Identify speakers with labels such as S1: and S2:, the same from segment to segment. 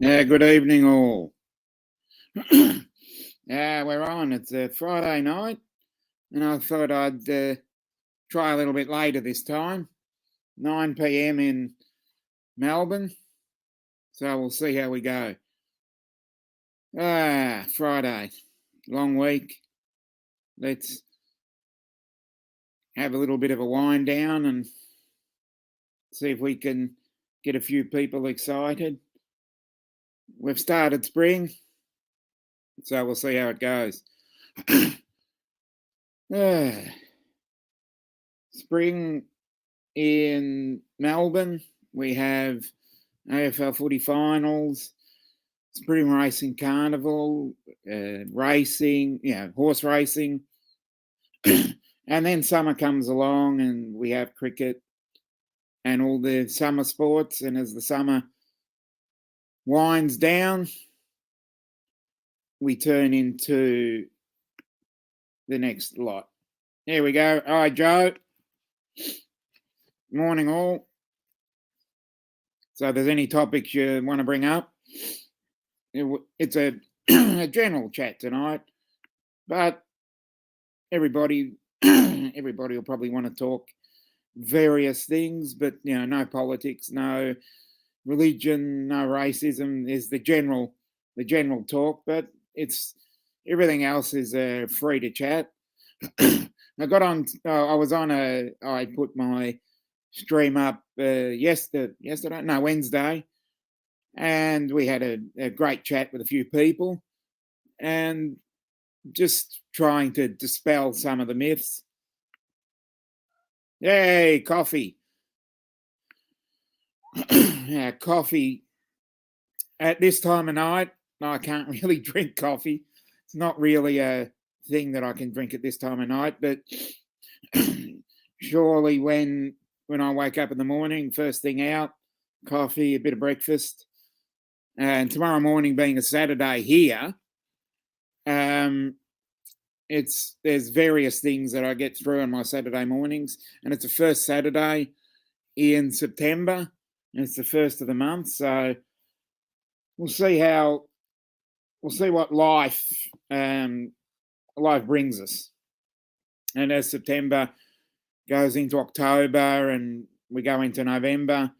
S1: Good evening, all. We're on. It's a Friday night, and I thought I'd try a little bit later this time, 9 p.m. in Melbourne. So we'll see how we go. Friday, long week. Let's have a little bit of a wind down and see if we can get a few people excited. We've started spring, so we'll see how it goes. Spring in Melbourne, we have AFL footy finals, spring racing carnival, racing, horse racing. And then summer comes along and we have cricket and all the summer sports. And as the summer winds down, we turn into the next lot. There we go. All right, Joe. Morning, all. So if there's any topics you want to bring up, it's a general chat tonight, but everybody will probably want to talk various things, but no politics, no religion, no racism. Is the general talk, but it's everything else is free to chat. I got on. I put my stream up Wednesday, and we had a great chat with a few people, and just trying to dispel some of the myths. Yay, coffee. Coffee at this time of night. No, I can't really drink coffee. It's not really a thing that I can drink at this time of night, but surely when I wake up in the morning, first thing out, coffee, a bit of breakfast, and tomorrow morning being a Saturday here, there's various things that I get through on my Saturday mornings, and it's the first Saturday in September, and it's the first of the month, so we'll see what life brings us. And as September goes into October and we go into November,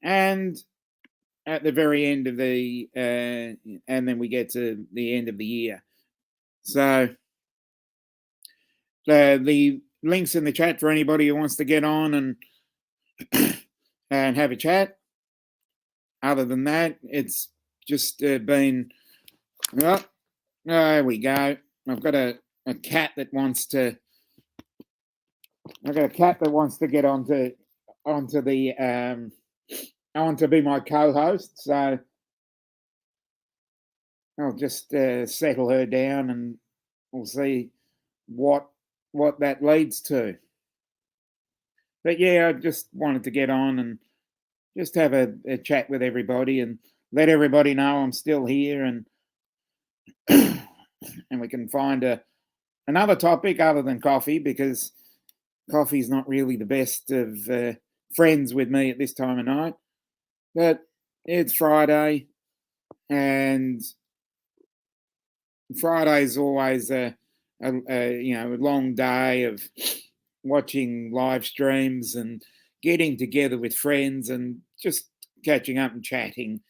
S1: and at the very end of the and then we get to the end of the year. So the links in the chat for anybody who wants to get on and have a chat. Other than that, it's just been. Oh, there we go. I've got a cat that wants to. I've got a cat that wants to get onto the. I want to be my co-host, so I'll just settle her down, and we'll see what that leads to. But yeah, I just wanted to get on and just have a chat with everybody and let everybody know I'm still here, and and we can find another topic other than coffee, because coffee's not really the best of friends with me at this time of night. But it's Friday, and Friday's always a long day of watching live streams and getting together with friends and just catching up and chatting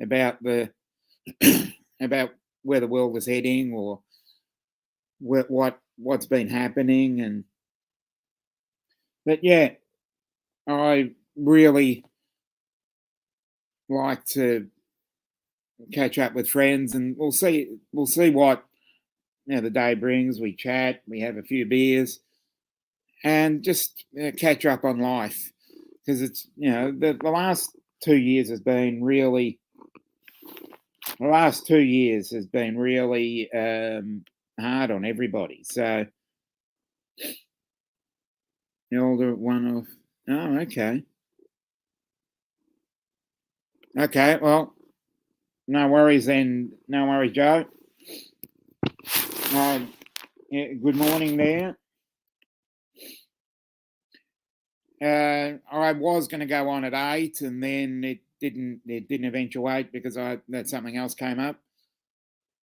S1: about about where the world is heading, or what's been happening. But yeah, I really like to catch up with friends, and we'll see what the day brings. We chat, we have a few beers, and just catch up on life, because it's the last 2 years has been really hard on everybody. So the older one of okay, well, no worries then. No worries, Joe. Good morning there. I was going to go on at 8, and then it didn't eventuate because that something else came up.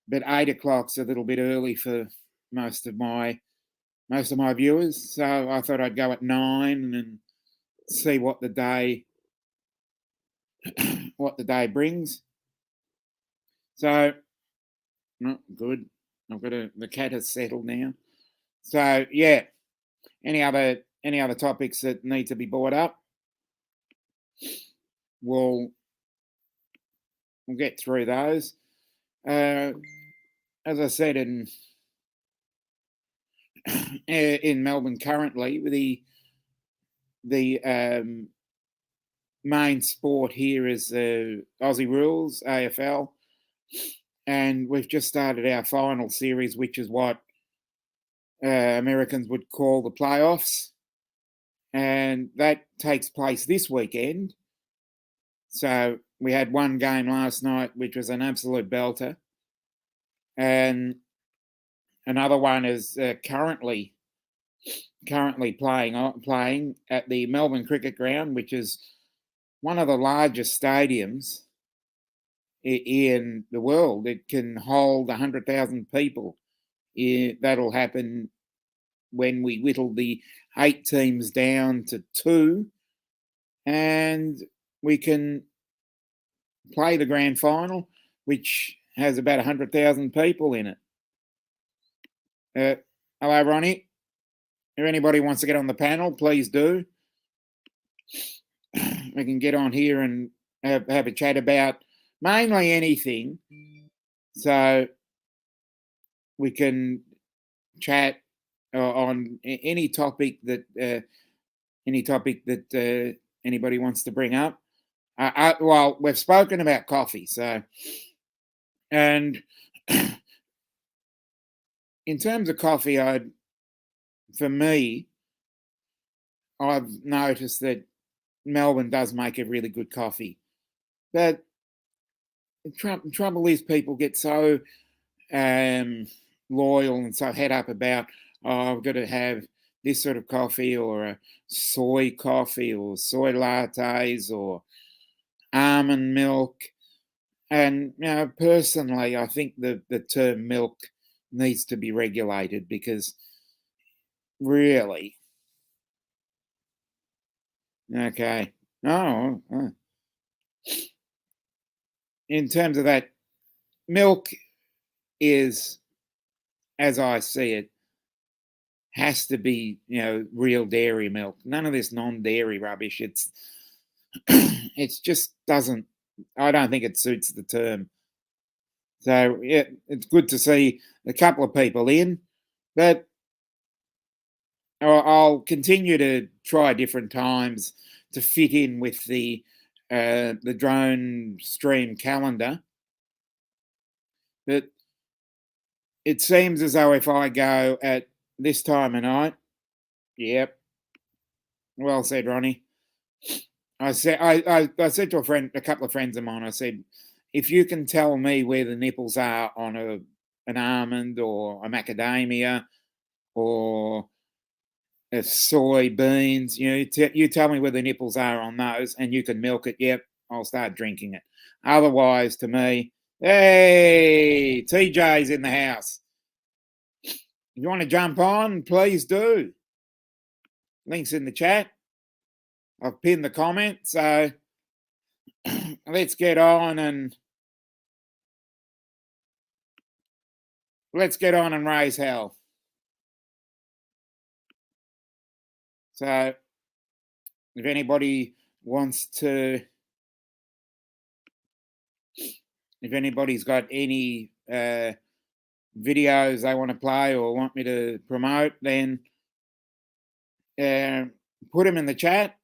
S1: But 8 o'clock's a little bit early for most of my viewers, so I thought I'd go at 9 and see what the day brings. So, not good. The cat has settled now. So yeah, any other topics that need to be brought up, we'll get through those. As I said, in Melbourne currently, the main sport here is Aussie Rules, AFL, and we've just started our final series, which is what Americans would call the playoffs, and that takes place this weekend. So we had one game last night, which was an absolute belter, and another one is currently playing at the Melbourne Cricket Ground, which is one of the largest stadiums in the world. It can hold 100,000 people. That'll happen when we whittle the 8 teams down to 2, and we can play the grand final, which has about 100,000 people in it. Hello, Ronnie. If anybody wants to get on the panel, please do. We can get on here and have a chat about mainly anything. So we can chat on any topic that anybody wants to bring up. Well, we've spoken about coffee, so, and in terms of coffee, for me, I've noticed that Melbourne does make a really good coffee, but the trouble is people get so loyal and so head up about, oh, I've got to have this sort of coffee, or a soy coffee, or soy lattes, or almond milk. And personally, I think the term milk needs to be regulated, because really, okay, in terms of that, milk is, as I see it, has to be real dairy milk. None of this non-dairy rubbish. It's just doesn't. I don't think it suits the term. So yeah, it's good to see a couple of people in, but I'll continue to try different times to fit in with the drone stream calendar. But it seems as though if I go at this time of night, yep, well said, Ronnie. I said I said to a couple of friends of mine, I said, if you can tell me where the nipples are on an almond, or a macadamia, or a soybeans, you tell me where the nipples are on those, and you can milk it. Yep, I'll start drinking it. Otherwise, to me, hey, TJ's in the house. If you want to jump on, please do. Links in the chat. I've pinned the comment, so let's get on and raise hell. So if anybody wants to, if anybody's got any videos they want to play or want me to promote, then put them in the chat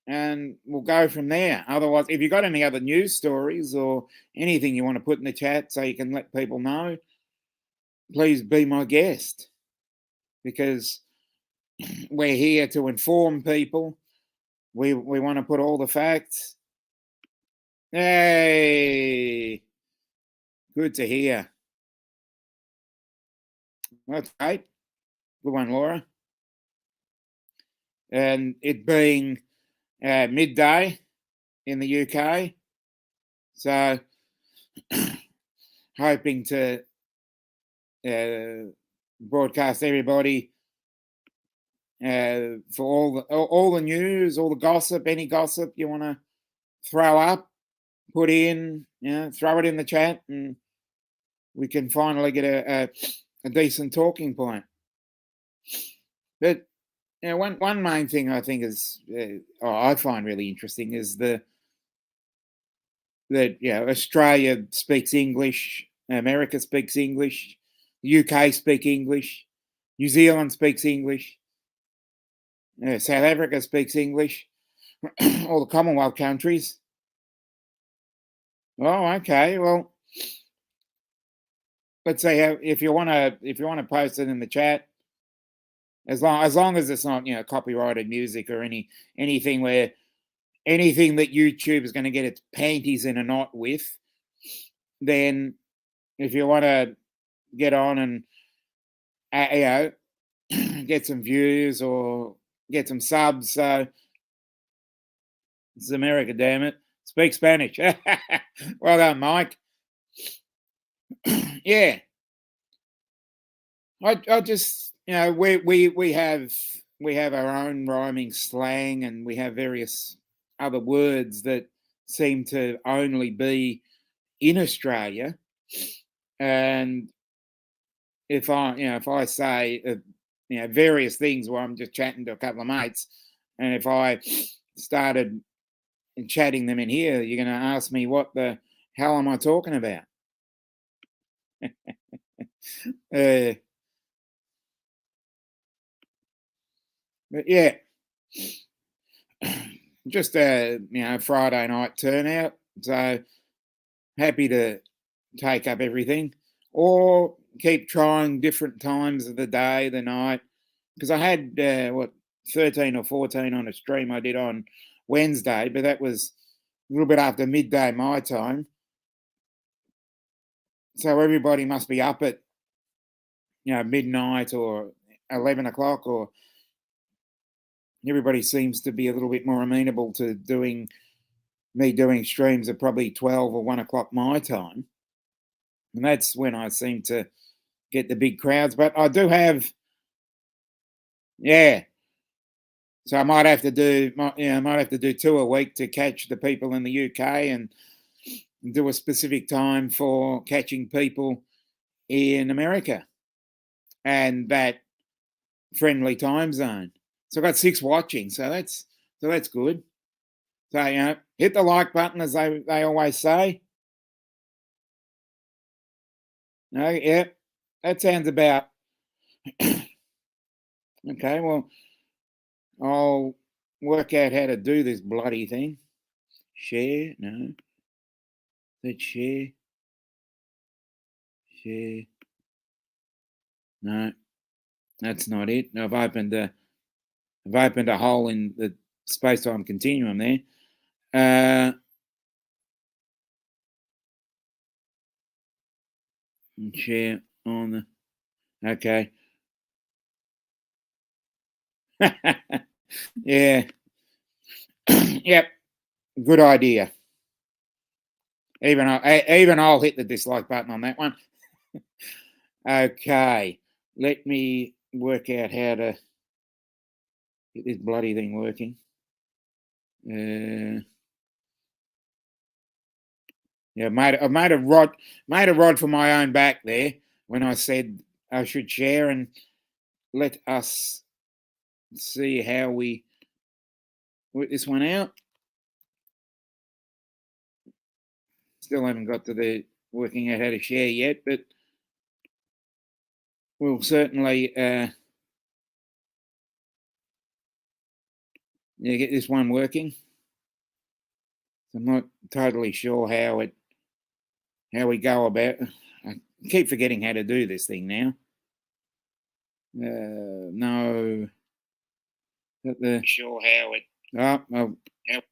S1: and we'll go from there. Otherwise, if you've got any other news stories or anything you want to put in the chat so you can let people know, please be my guest, because we're here to inform people. We want to put all the facts. Hey, good to hear. That's great. Good one, Laura. And it being midday in the UK, So hoping to broadcast everybody for all the news, all the gossip, any gossip you want to throw up, put in, throw it in the chat, and we can finally get a decent talking point. But one main thing I think is, I find really interesting is that Australia speaks English, America speaks English, the UK speak English, New Zealand speaks English, South Africa speaks English, all the Commonwealth countries. Oh, okay. Well, let's say if you want to post it in the chat, as long as it's not copyrighted music or anything that YouTube is going to get its panties in a knot with, then if you want to get on and get some views or get some subs, so it's America, damn it. Speak Spanish. Well done, Mike. Yeah. I just we have our own rhyming slang, and we have various other words that seem to only be in Australia. And if I say various things where I'm just chatting to a couple of mates, and if I started chatting them in here, you're going to ask me what the hell am I talking about? But yeah, just Friday night turnout. So happy to take up everything, or keep trying different times of the day, the night. Because I had 13 or 14 on a stream I did on Wednesday, but that was a little bit after midday my time. So everybody must be up at midnight or 11 o'clock, or everybody seems to be a little bit more amenable to doing streams at probably 12 or 1 o'clock my time. And that's when I seem to get the big crowds. But I do have, so I might have to do 2 a week to catch the people in the UK, and do a specific time for catching people in America and that friendly time zone. So I've got 6 watching, so that's good. So hit the like button, as they always say. No, yeah, that sounds about okay. Well, I'll work out how to do this bloody thing. Share, no. Let's share. Share. No, that's not it. I've opened a hole in the space-time continuum there. Share on the. Okay. Yeah. Yep. Good idea. Even I'll hit the dislike button on that one. Okay. Let me work out how to get this bloody thing working. Yeah, I made a rod for my own back there when I said I should share, and let us see how we work this one out. Still haven't got to the working out how to share yet, but we'll certainly get this one working. I'm not totally sure how we go about. I keep forgetting how to do this thing now. No. Sure how it. Oh,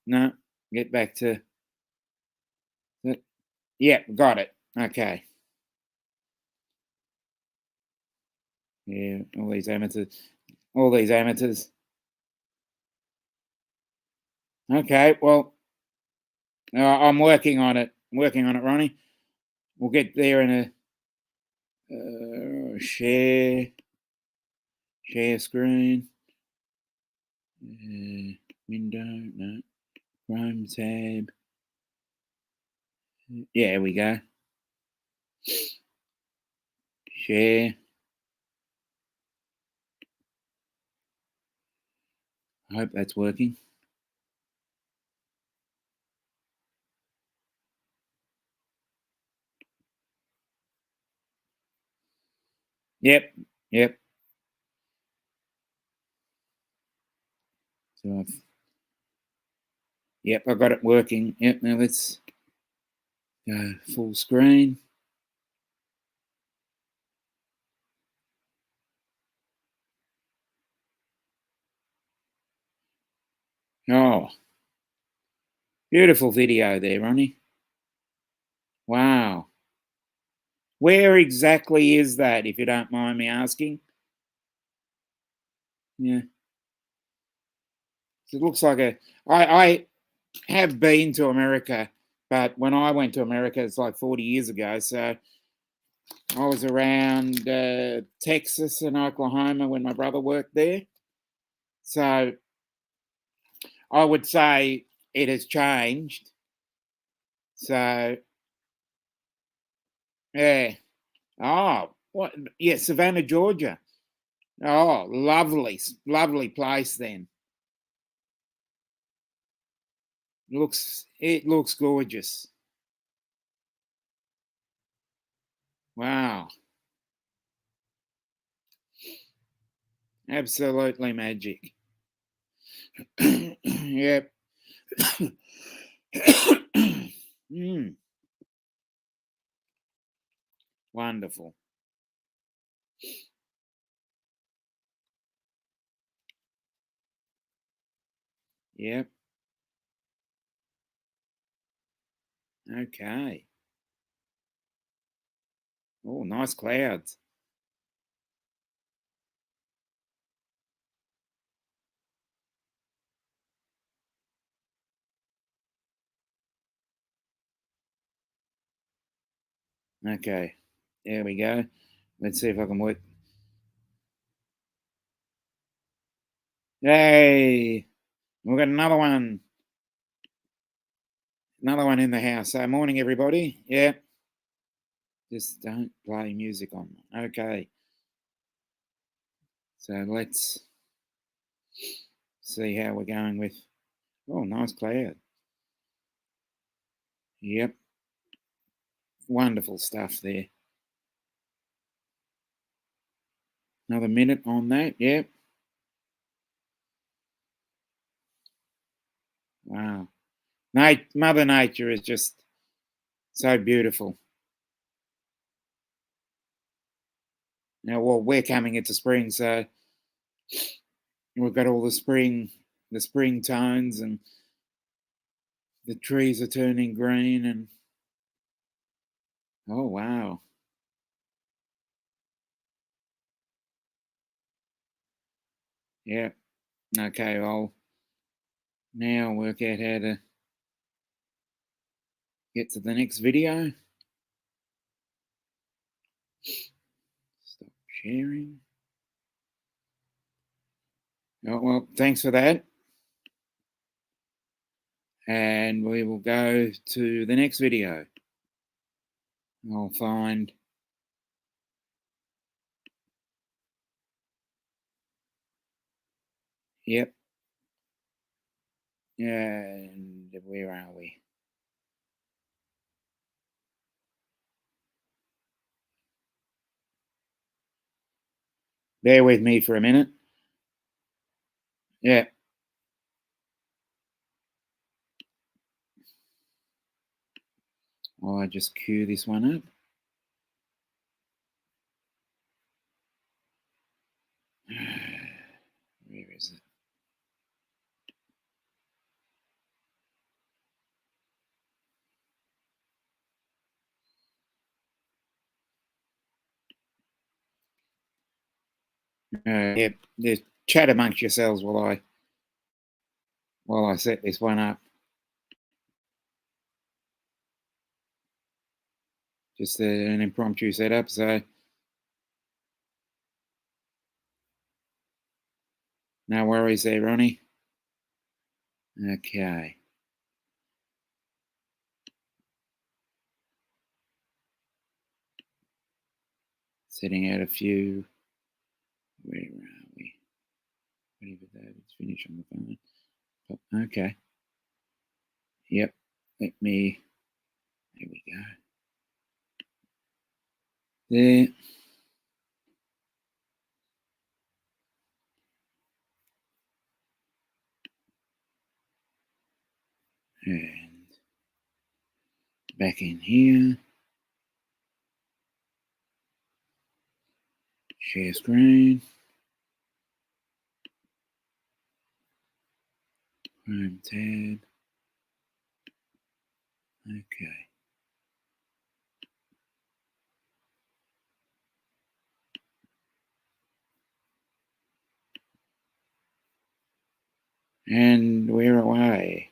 S1: no. Get back to. Yeah, got it. Okay. Yeah, all these amateurs. Okay, well, I'm working on it. working on it, Ronnie. We'll get there in a share screen. Window, no. Chrome tab. Yeah, we go. Share. I hope that's working. Yep. So I got it working. Yep. Now let's go full screen. Oh, beautiful video there, Ronnie. Wow. Where exactly is that, if you don't mind me asking? Yeah. It looks like I have been to America, but when I went to America, it's like 40 years ago. So I was around Texas and Oklahoma when my brother worked there. So I would say it has changed. So, yeah. Oh, what? Yeah, Savannah, Georgia. Oh, lovely place then. It looks gorgeous. Wow. Absolutely magic. Yep. Wonderful. Yep. Okay. Oh, nice clouds. Okay. There we go. Let's see if I can work. Hey, we've got another one. Another one in the house. So, morning, everybody. Yeah. Just don't play music on. Okay. So let's see how we're going with. Oh, nice cloud. Yep. Wonderful stuff there. Another minute on that. Yep. Wow. Mother Nature is just so beautiful. Now, well, we're coming into spring, so we've got all the spring tones, and the trees are turning green, and oh wow. Yeah. Okay, I'll now work out how to get to the next video. Stop sharing. Oh, well, thanks for that. And we will go to the next video. I'll find. Yep. And where are we? Bear with me for a minute. Yeah. I'll just cue this one up. Where is it? Yep. Just chat amongst yourselves while I set this one up. Just an impromptu setup, so no worries there, Ronnie. Okay. Setting out a few. Where are we? Whatever that is, finish on the phone. Okay. Yep. Let me. There we go. There. And back in here. Share screen. Chrome tab. Okay. And we're away.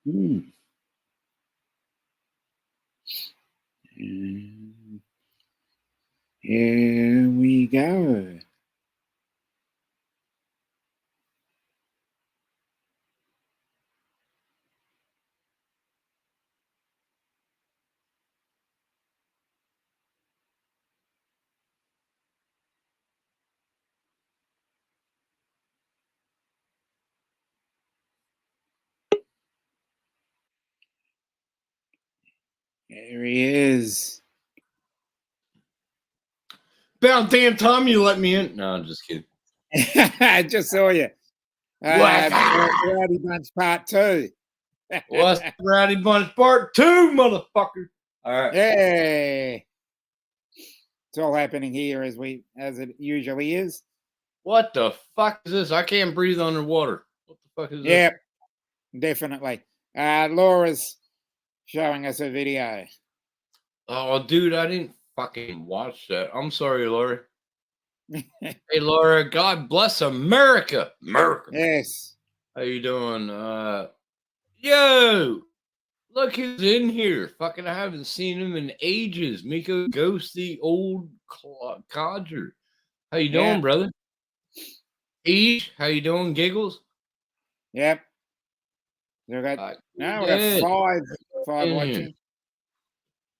S1: And here we go. There he is.
S2: About damn time you let me in. No, I'm just kidding.
S1: I just saw you. Rowdy Bunch Part 2.
S2: What's Rowdy Bunch Part 2, motherfucker? All right.
S1: Hey. It's all happening here as it usually is.
S2: What the fuck is this? I can't breathe underwater. What the fuck is this?
S1: Yep, definitely. Laura's showing us a video.
S2: Oh, dude, I didn't fucking watch that. I'm sorry, Laura. Hey, Laura, God bless America. America.
S1: Yes.
S2: How you doing? Yo, look who's in here. Fucking, I haven't seen him in ages. Miko Ghosty, old codger. How you doing, brother? Each, how you doing, Giggles?
S1: Yep. We got five watching.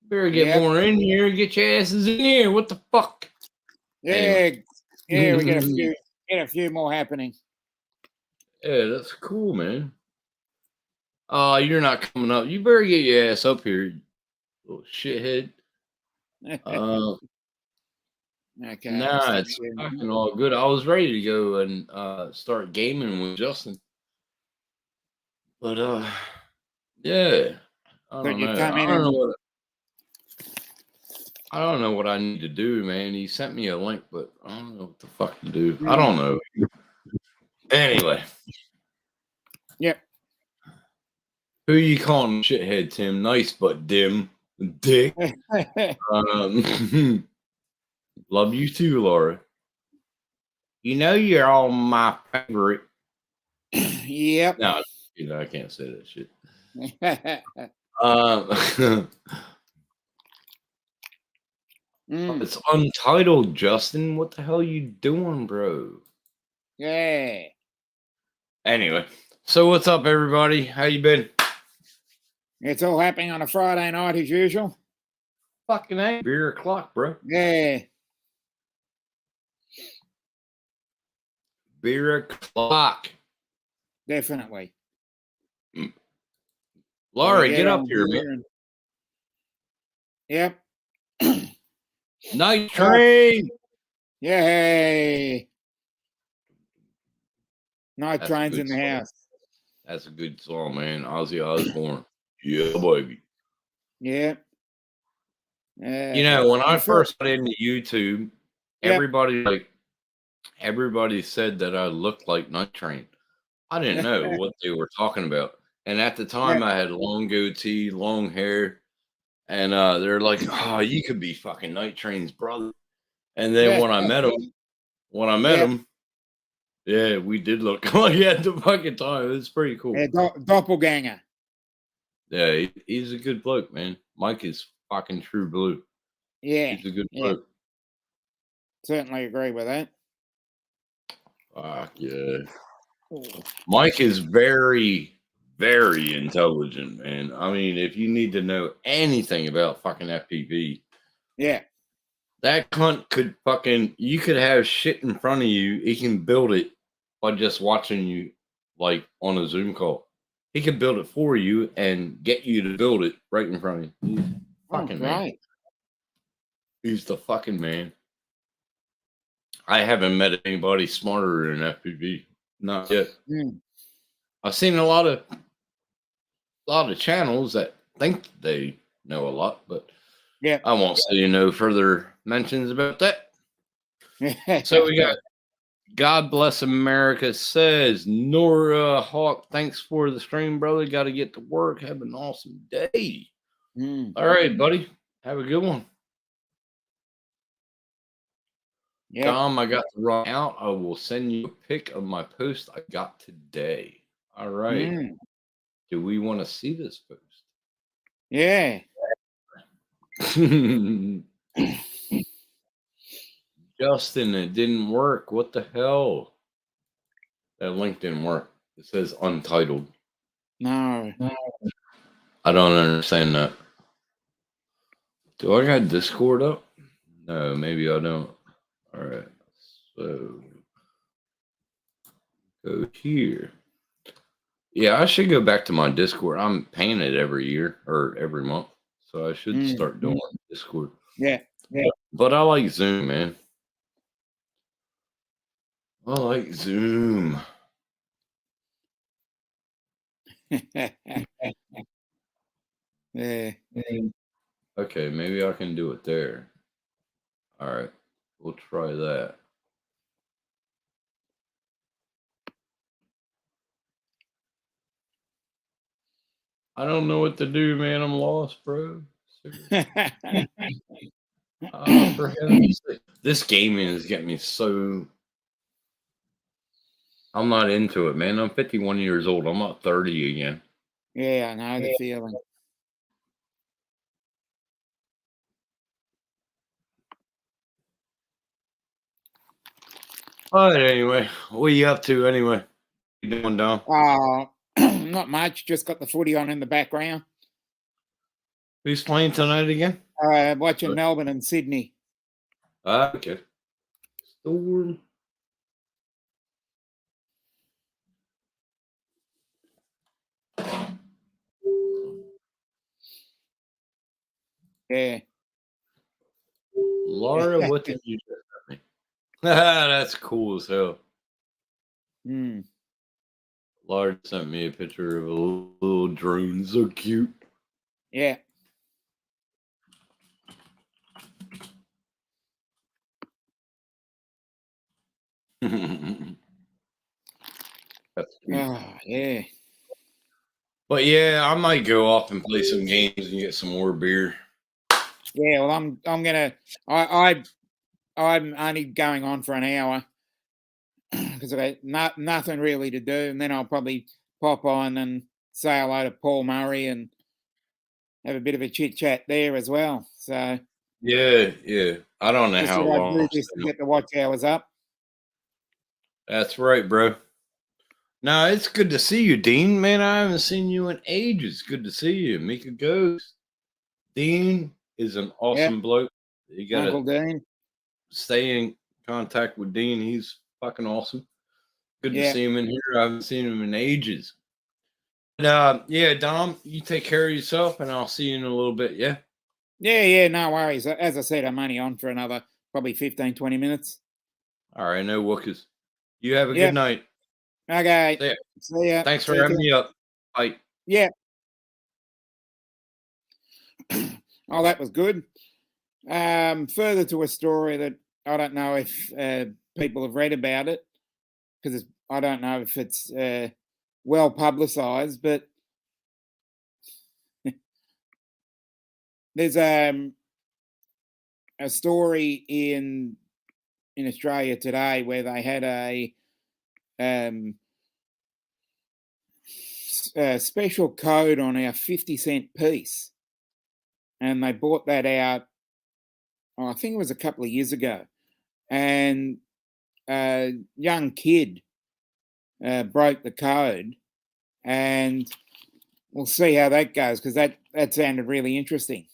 S2: Better get more in here. Get your asses in here. What the fuck?
S1: Yeah, anyway. We get a few more happening.
S2: Yeah, that's cool, man. You're not coming up. You better get your ass up here, you little shithead.
S1: Okay.
S2: Nah, it's fucking all good. I was ready to go and start gaming with Justin. But yeah. I don't know what I need to do, man. He sent me a link, but I don't know what the fuck to do. I don't know. Anyway.
S1: Yep.
S2: Who you calling shithead, Tim? Nice but dim. Dick. Love you too, Laura. You know you're all my favorite.
S1: Yep.
S2: No, I can't say that shit. It's untitled, Justin. What the hell are you doing, bro?
S1: Yeah.
S2: Anyway, so what's up, everybody? How you been?
S1: It's all happening on a Friday night as usual.
S2: Fucking A. Beer o'clock, bro.
S1: Yeah.
S2: Beer o'clock.
S1: Definitely.
S2: Laura, get up here, man.
S1: Yep.
S2: Night train.
S1: Yay. Night train's in the house.
S2: That's a good song, man. Ozzy Osbourne. Yeah, baby.
S1: Yep.
S2: You know, when I first got into YouTube, everybody like everybody said that I looked like Night Train. I didn't know what they were talking about. And at the time, I had long goatee, long hair, and they're like, "Oh, you could be fucking Night Train's brother." And then when I met him, yeah, we did look like at the fucking time. It was pretty cool.
S1: Doppelganger.
S2: Yeah, he's a good bloke, man. Mike is fucking true blue.
S1: Yeah,
S2: He's a good bloke.
S1: Certainly agree with that.
S2: Fuck yeah. Mike is very, very intelligent, man. I mean, if you need to know anything about fucking FPV,
S1: yeah,
S2: that cunt could fucking, you could have shit in front of you. He can build it by just watching you, like on a Zoom call. He can build it for you and get you to build it right in front of you. He's fucking man. He's the fucking man. I haven't met anybody smarter than FPV. Not yet. I've seen a lot of channels that think they know a lot, but
S1: yeah,
S2: I won't say no further mentions about that. So we got God Bless America says, Nora Hawk, thanks for the stream, brother. Got to get to work. Have an awesome day. All right, buddy. Have a good one.
S1: Yeah.
S2: Dom, I got to run out. I will send you a pic of my post I got today. All right. Do we want to see this post?
S1: Yeah.
S2: Justin, it didn't work. What the hell? That link didn't work. It says untitled.
S1: No.
S2: I don't understand that. Do I got Discord up? No, maybe I don't. All right. So go here. Yeah, I should go back to my Discord. I'm paying it every year or every month. So I should start doing Discord.
S1: Yeah.
S2: But I like Zoom, man. I like Zoom.
S1: Yeah.
S2: Okay, maybe I can do it there. All right. We'll try that. I don't know what to do, man. I'm lost, bro. For heaven's sake. This gaming is getting me so. I'm not into it, man. I'm 51 years old. I'm not 30 again.
S1: Yeah, I know the feeling.
S2: All right, anyway. What are you up to anyway? You doing, Dom?
S1: Not much. Just got the footy on in the background.
S2: Who's playing tonight again?
S1: Watching Melbourne and Sydney.
S2: Okay. Storm.
S1: Yeah.
S2: Laura, what did you do? That's cool as hell. Laura sent me a picture of a little drone. So cute.
S1: Yeah.
S2: That's sweet.
S1: Yeah.
S2: But yeah, I might go off and play some games and get some more beer.
S1: Yeah, well, I'm gonna. I'm only going on for an hour because I got nothing really to do, and then I'll probably pop on and say hello to Paul Murray and have a bit of a chit chat there as well. So
S2: yeah. I don't know how long.
S1: I do just to get the watch hours up.
S2: That's right, bro. No, it's good to see you, Dean. Man, I haven't seen you in ages. Good to see you. Mika Ghost. Dean is an awesome bloke. You gotta
S1: Uncle Dean.
S2: Stay in contact with Dean. He's fucking awesome. Good to see him in here. I haven't seen him in ages. But, yeah, Dom, you take care of yourself, and I'll see you in a little bit, yeah?
S1: Yeah, no worries. As I said, I'm only on for another probably 15, 20 minutes.
S2: All right, no wookers. You have a good night.
S1: Okay. See ya.
S2: Thanks for having me up. Bye.
S1: Yeah. That was good. Further to a story that I don't know if people have read about it because I don't know if it's well publicised, but there's a story in Australia today where they had a special code on our 50-cent piece, and they bought that out. I think it was a couple of years ago, and a young kid broke the code, and we'll see how that goes because that sounded really interesting.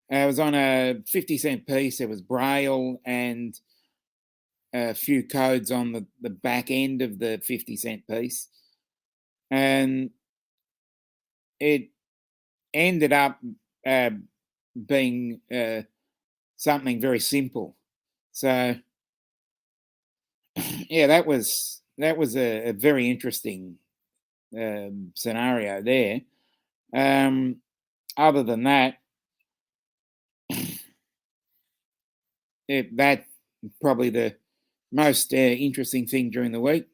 S1: It was on a 50-cent piece. It was Braille and a few codes on the back end of the 50-cent piece. And it ended up being something very simple. So, yeah, that was a very interesting scenario there. Other than that, that probably the most interesting thing during the week.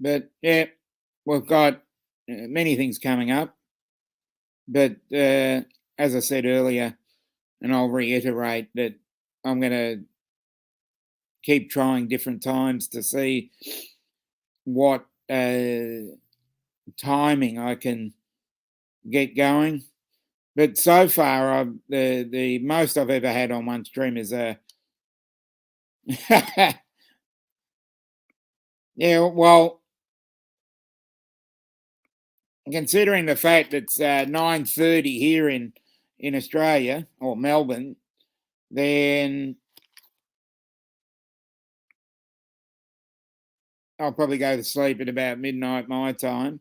S1: But yeah, we've got many things coming up. But as I said earlier, and I'll reiterate that I'm going to keep trying different times to see what timing I can get going. But so far, the most I've ever had on one stream is yeah, well, considering the fact it's 9:30 here in Australia or Melbourne, then I'll probably go to sleep at about midnight my time.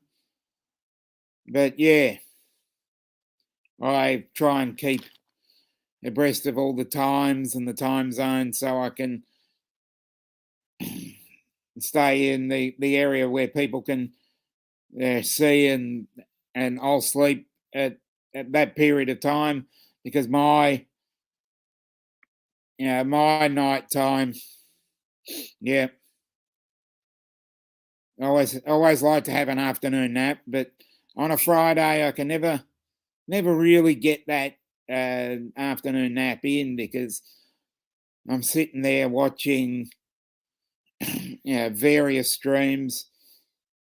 S1: But yeah, I try and keep abreast of all the times and the time zones so I can stay in the area where people can see, and I'll sleep at that period of time because my night time, yeah, I always like to have an afternoon nap, but on a Friday I can never really get that afternoon nap in because I'm sitting there watching various streams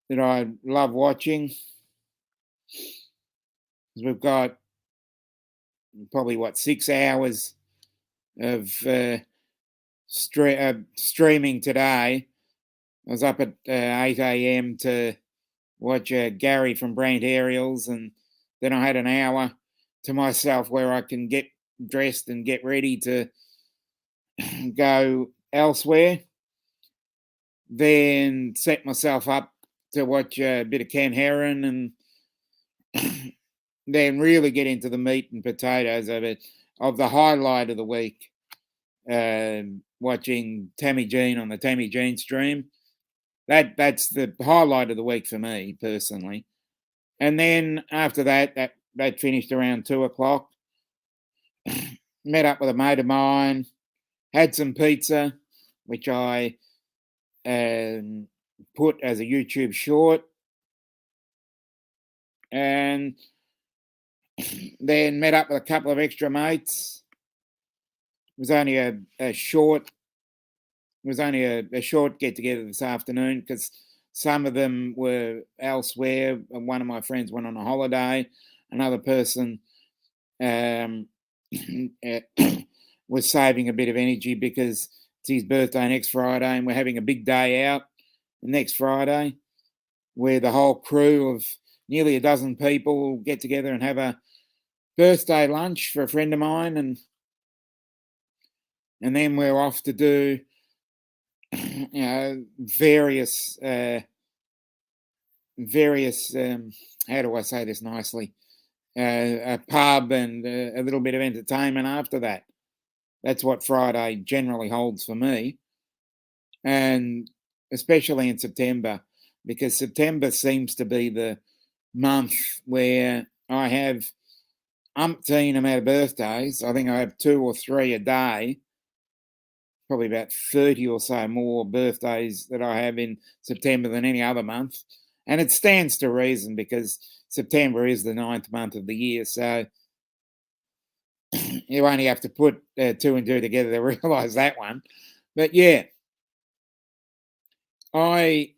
S1: that I love watching. We've got probably 6 hours of streaming today. I was up at 8 a.m. to watch Gary from Brant Aerials, and then I had an hour to myself where I can get dressed and get ready to go elsewhere. Then set myself up to watch a bit of Ken Heron, and then really get into the meat and potatoes of it, of the highlight of the week. Watching Tammy Jean on the Tammy Jean stream. That's the highlight of the week for me personally. And then after that finished around 2:00. Met up with a mate of mine, had some pizza, which I put as a YouTube short, and then met up with a couple of extra mates. It was only a short get together this afternoon because some of them were elsewhere. One of my friends went on a holiday. Another person was saving a bit of energy because it's his birthday next Friday, and we're having a big day out next Friday where the whole crew of nearly a dozen people get together and have a birthday lunch for a friend of mine, and then we're off to do various how do I say this nicely, a pub and a little bit of entertainment after that. That's what Friday generally holds for me, and especially in September, because September seems to be the month where I have umpteen amount of birthdays. I think I have 2 or 3 a day, probably about 30 or so more birthdays that I have in September than any other month. And it stands to reason because September is the 9th month of the year. So you only have to put 2 and 2 together to realize that one. But yeah, I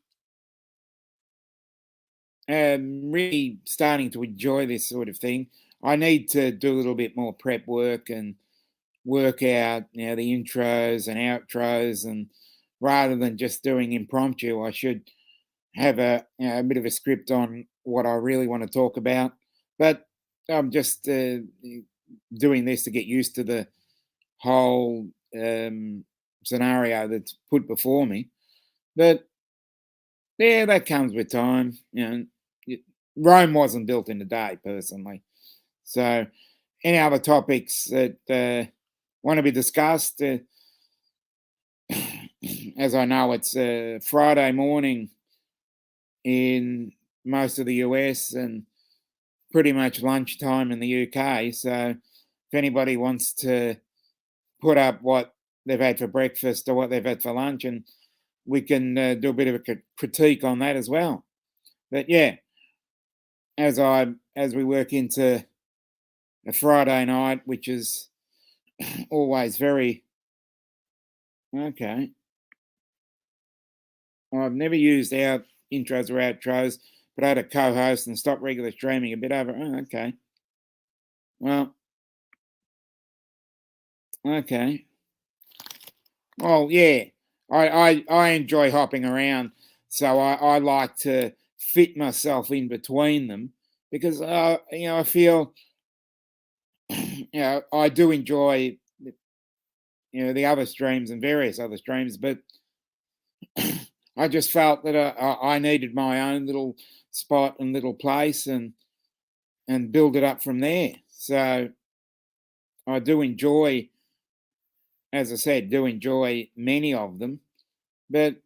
S1: am really starting to enjoy this sort of thing. I need to do a little bit more prep work and work out, the intros and outros, and rather than just doing impromptu, I should have a bit of a script on what I really want to talk about. But I'm just doing this to get used to the whole scenario that's put before me. But yeah, that comes with time. Rome wasn't built in a day, personally. So, any other topics that want to be discussed? As I know, it's Friday morning in most of the US and pretty much lunchtime in the UK. So, if anybody wants to put up what they've had for breakfast or what they've had for lunch, and we can do a bit of a critique on that as well. But yeah, as we work into a Friday night, which is always very okay. I've never used our intros or outros, but I had a co-host and stopped regular streaming a bit over. Oh, okay. Well, okay. Oh yeah. I enjoy hopping around, so I like to fit myself in between them because I feel I do enjoy the other streams and various other streams, but I just felt that I needed my own little spot and little place and build it up from there. So I do enjoy, as I said, do enjoy many of them. But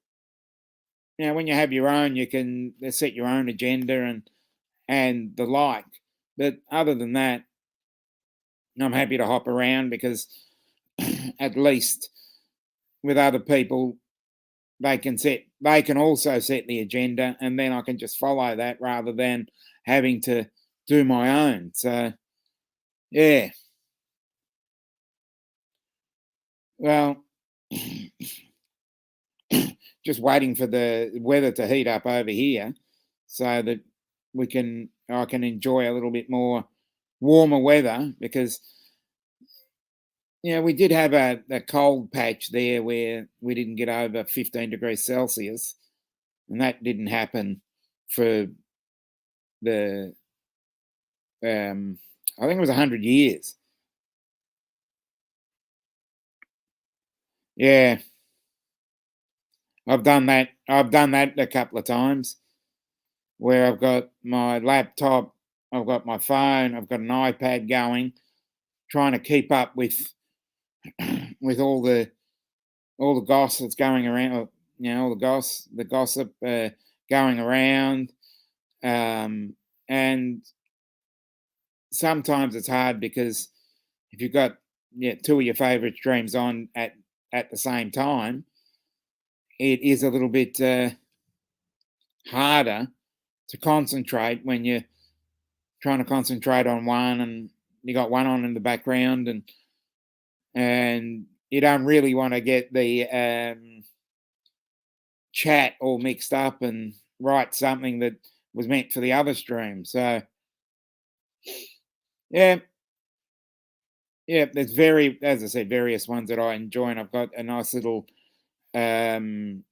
S1: when you have your own, you can set your own agenda and the like. But other than that, I'm happy to hop around because at least with other people, they can also set the agenda, and then I can just follow that rather than having to do my own. So yeah, well, just waiting for the weather to heat up over here so that I can enjoy a little bit more warmer weather because we did have a cold patch there where we didn't get over 15 degrees Celsius, and that didn't happen for the I think it was 100 years. Yeah, I've done that. I've done that a couple of times where I've got my laptop, I've got my phone, I've got an iPad going, trying to keep up with with all the gossip that's going around. All the gossip going around, and sometimes it's hard because if you've got two of your favourite streams on at the same time, it is a little bit harder to concentrate when you're trying to concentrate on one and you got one on in the background and you don't really want to get the chat all mixed up and write something that was meant for the other stream. So yeah, there's as I said, various ones that I enjoy, and I've got a nice little um,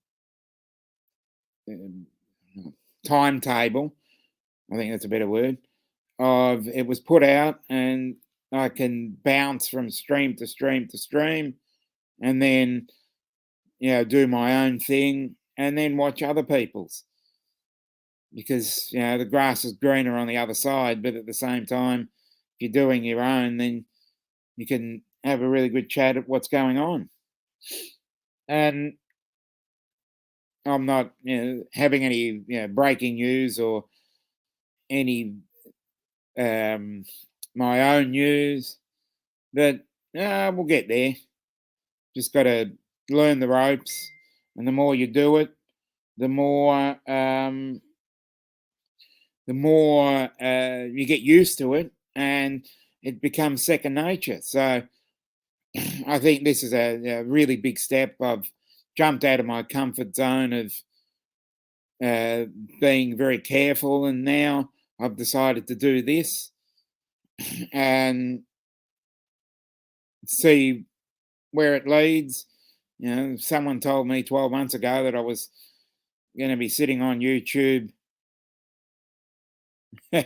S1: um, timetable. I think that's a better word. Of it was put out, and I can bounce from stream to stream to stream, and then do my own thing, and then watch other people's because the grass is greener on the other side. But at the same time, if you're doing your own, then you can have a really good chat at what's going on. And I'm not having any breaking news or any my own news, but we'll get there. Just got to learn the ropes, and the more you do it, the more you get used to it, and it becomes second nature. So I think this is a really big step. I've jumped out of my comfort zone of being very careful, and now I've decided to do this and see where it leads. You know, someone told me 12 months ago that I was going to be sitting on YouTube. uh,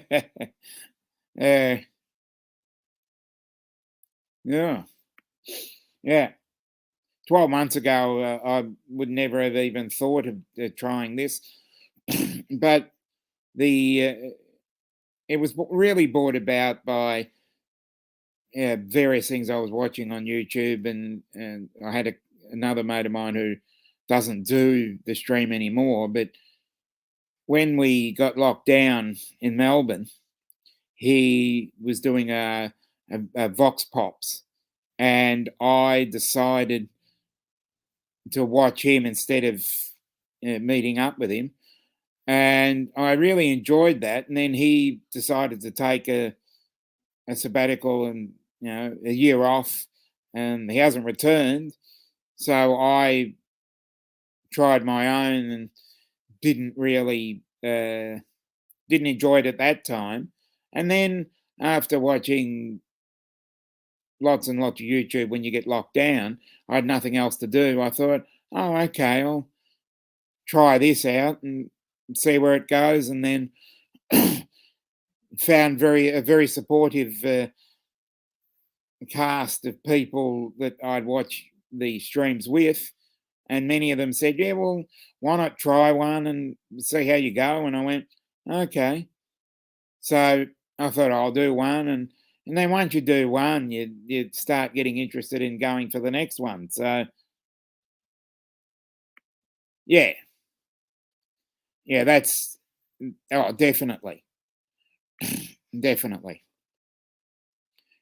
S1: yeah, yeah. 12 months ago, I would never have even thought of trying this, but the it was really brought about by various things I was watching on YouTube, and I had another mate of mine who doesn't do the stream anymore. But when we got locked down in Melbourne, he was doing a Vox Pops, and I decided to watch him instead of meeting up with him, and I really enjoyed that. And then he decided to take a sabbatical and a year off, and he hasn't returned. So I tried my own and didn't really didn't enjoy it at that time. And then after watching lots and lots of YouTube when you get locked down, I had nothing else to do. I thought, oh, okay, I'll try this out and see where it goes. And then found a very supportive cast of people that I'd watch the streams with, and many of them said, "Yeah, well, why not try one and see how you go?" And I went, "Okay." So I thought I'll do one, and then once you do one, you start getting interested in going for the next one. So yeah, yeah, that's definitely, definitely.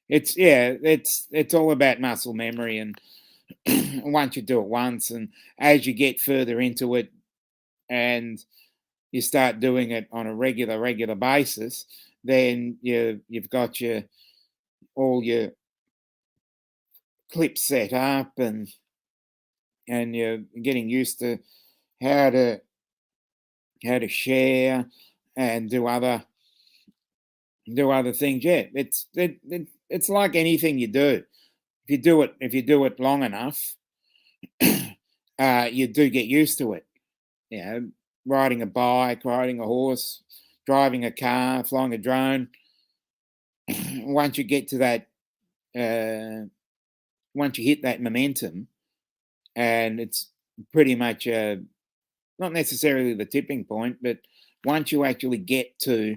S1: It's all about muscle memory, and once you do it once, and as you get further into it, and you start doing it on a regular basis, then you've got all your clips set up, and you're getting used to how to share and do other things. Yeah, it's like anything you do. If you do it long enough, you do get used to it. You know, riding a bike, riding a horse, driving a car, flying a drone. Once you get to that, once you hit that momentum, and it's pretty much not necessarily the tipping point, but once you actually get to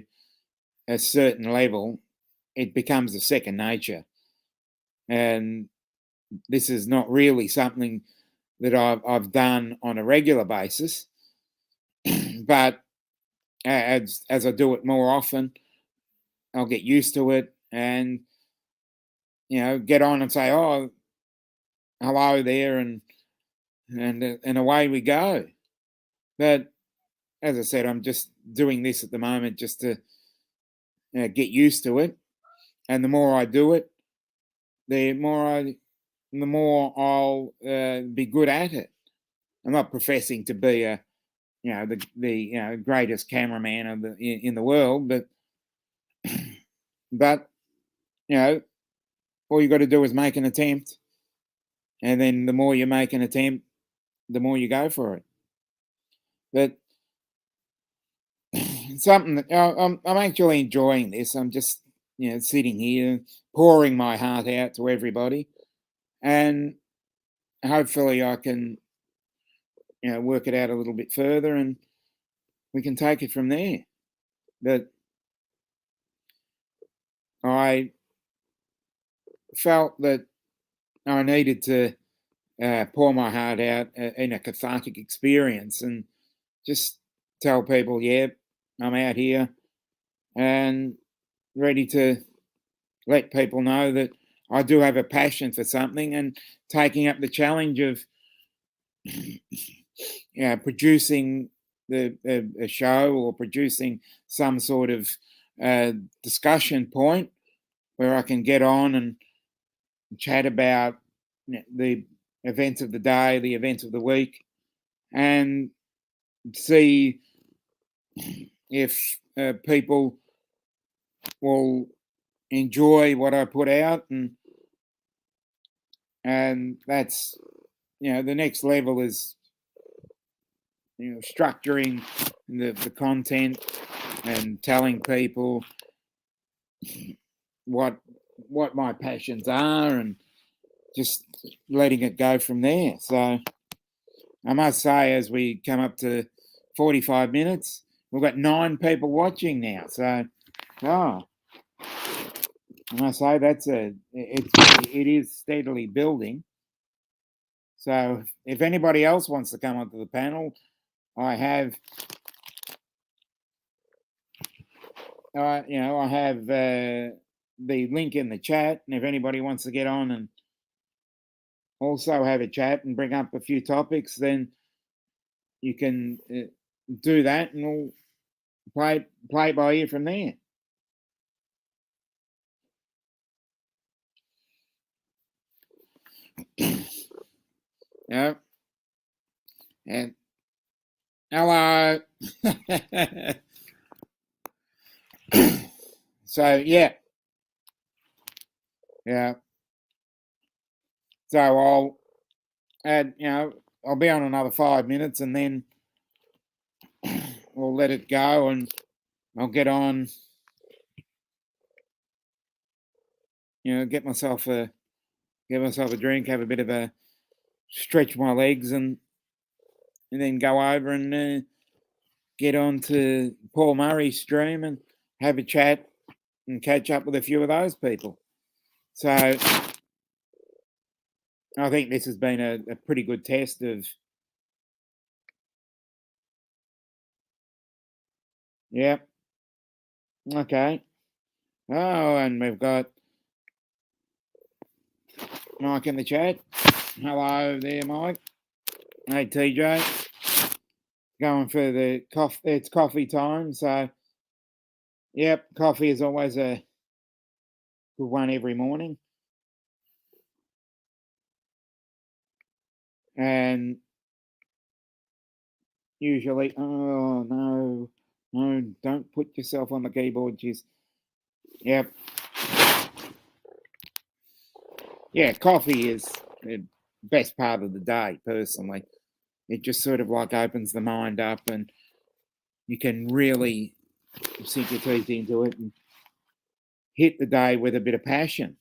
S1: a certain level, it becomes a second nature. And this is not really something that I've done on a regular basis, but as I do it more often, I'll get used to it, and get on and say, "Oh, hello there," and away we go. But as I said, I'm just doing this at the moment just to get used to it, and the more I do it, the more I'll be good at it. I'm not professing to be the greatest cameraman in the world, but you know all you got to do is make an attempt, and then the more you make an attempt, the more you go for it. But something that I'm actually enjoying this. I'm just sitting here pouring my heart out to everybody, and hopefully I can work it out a little bit further, and we can take it from there. But I felt that I needed to pour my heart out in a cathartic experience, and just tell people, yeah, I'm out here and ready to let people know that I do have a passion for something, and taking up the challenge of producing a show or producing some sort of discussion point where I can get on and chat about the events of the day, the events of the week, and see if people will enjoy what I put out, and that's the next level is structuring the content and telling people what my passions are and just letting it go from there. So I must say, as we come up to 45 minutes, we've got 9 people watching now. So, I must say it is steadily building. So if anybody else wants to come onto the panel, I have the link in the chat, and if anybody wants to get on and also have a chat and bring up a few topics, then you can do that, and we'll play by ear from there. Yeah. And hello. So yeah. So I'll add, I'll be on another 5 minutes, and then we'll let it go, and I'll get on. Get myself a drink, have a bit of a stretch my legs, and then go over and get on to Paul Murray's stream and have a chat and catch up with a few of those people. So I think this has been a pretty good test of. Yep. Okay. Oh, and we've got Mike in the chat. Hello there, Mike. Hey, TJ. Going for the coffee. It's coffee time. So, yep, coffee is always a good one every morning. And usually, oh, no, don't put yourself on the keyboard, jeez. Yep. Yeah, coffee is the best part of the day, personally. It just sort of like opens the mind up, and you can really sink your teeth into it and hit the day with a bit of passion.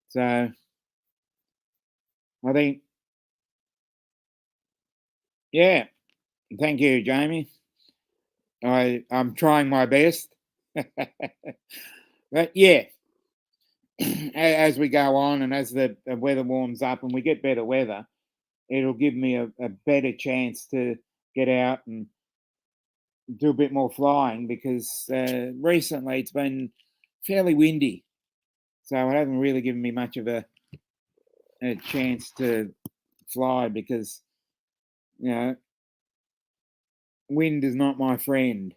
S1: So I think, yeah, thank you, Jamie. I'm trying my best. But yeah, as we go on and as the weather warms up and we get better weather, it'll give me a better chance to get out and do a bit more flying, because recently it's been fairly windy. So it hasn't really given me much of a chance to fly, because, wind is not my friend.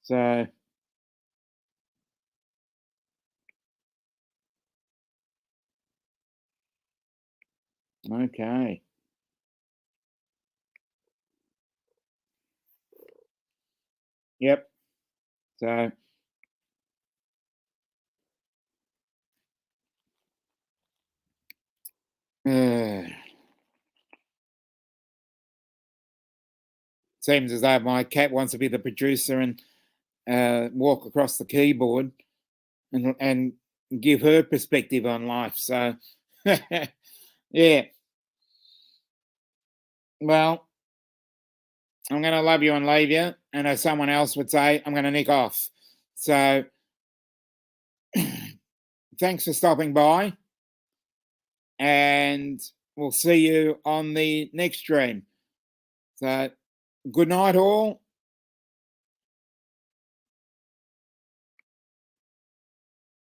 S1: So, okay. Yep. So, seems as though my cat wants to be the producer and walk across the keyboard and give her perspective on life. So, yeah. Well, I'm going to love you and leave you. And as someone else would say, I'm going to nick off. So, thanks for stopping by. And we'll see you on the next stream. So, good night, all.